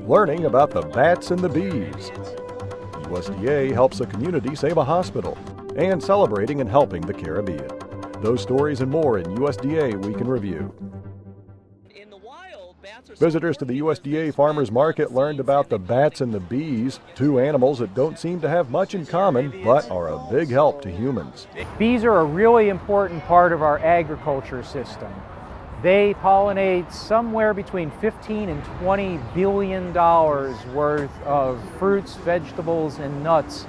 learning about the bats and the bees. USDA helps a community save a hospital, and celebrating and helping the Caribbean. Those stories and more in USDA Week in Review. Visitors to the USDA Farmers Market learned about the bats and the bees, two animals that don't seem to have much in common, but are a big help to humans. Bees are a really important part of our agriculture system. They pollinate somewhere between 15 and $20 billion worth of fruits, vegetables, and nuts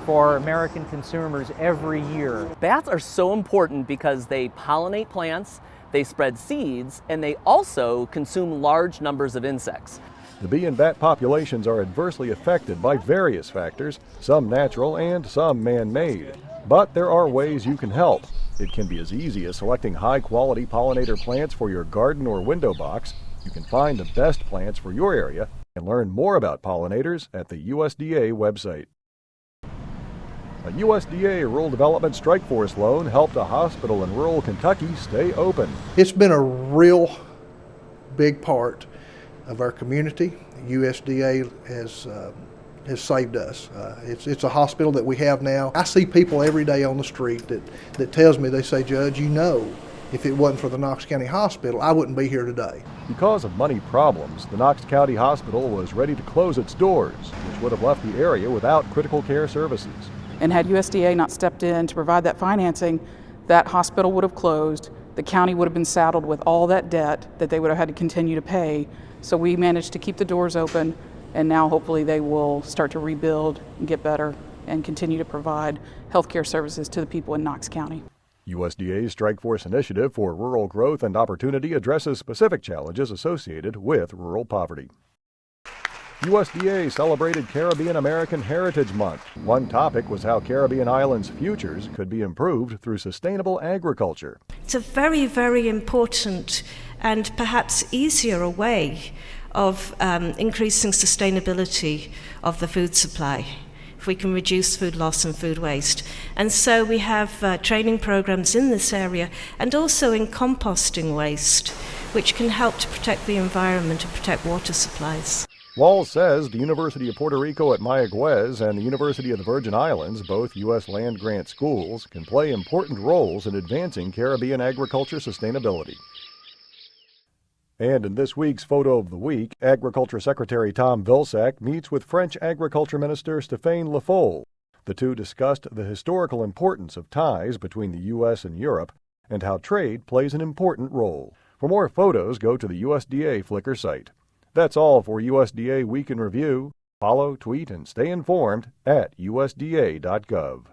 for American consumers every year. Bats are so important because they pollinate plants, they spread seeds, and they also consume large numbers of insects. The bee and bat populations are adversely affected by various factors, some natural and some man-made. But there are ways you can help. It can be as easy as selecting high-quality pollinator plants for your garden or window box. You can find the best plants for your area and learn more about pollinators at the USDA website. A USDA Rural Development Strike Force loan helped a hospital in rural Kentucky stay open. It's been a real big part of our community. USDA has saved us. It's a hospital that we have now. I see people every day on the street that tells me, they say, Judge, you know, if it wasn't for the Knox County Hospital, I wouldn't be here today. Because of money problems, the Knox County Hospital was ready to close its doors, which would have left the area without critical care services. And had USDA not stepped in to provide that financing, that hospital would have closed. The county would have been saddled with all that debt that they would have had to continue to pay. So we managed to keep the doors open, and now hopefully they will start to rebuild and get better and continue to provide health care services to the people in Knox County. USDA's Strike Force initiative for rural growth and opportunity addresses specific challenges associated with rural poverty. USDA celebrated Caribbean American Heritage Month. One topic was how Caribbean islands' futures could be improved through sustainable agriculture. It's a very, very important and perhaps easier way of increasing sustainability of the food supply, if we can reduce food loss and food waste. And so we have training programs in this area and also in composting waste, which can help to protect the environment and protect water supplies. Walls says the University of Puerto Rico at Mayagüez and the University of the Virgin Islands, both U.S. land-grant schools, can play important roles in advancing Caribbean agriculture sustainability. And in this week's Photo of the Week, Agriculture Secretary Tom Vilsack meets with French Agriculture Minister Stéphane Le Foll. The two discussed the historical importance of ties between the U.S. and Europe and how trade plays an important role. For more photos, go to the USDA Flickr site. That's all for USDA Week in Review. Follow, tweet, and stay informed at usda.gov.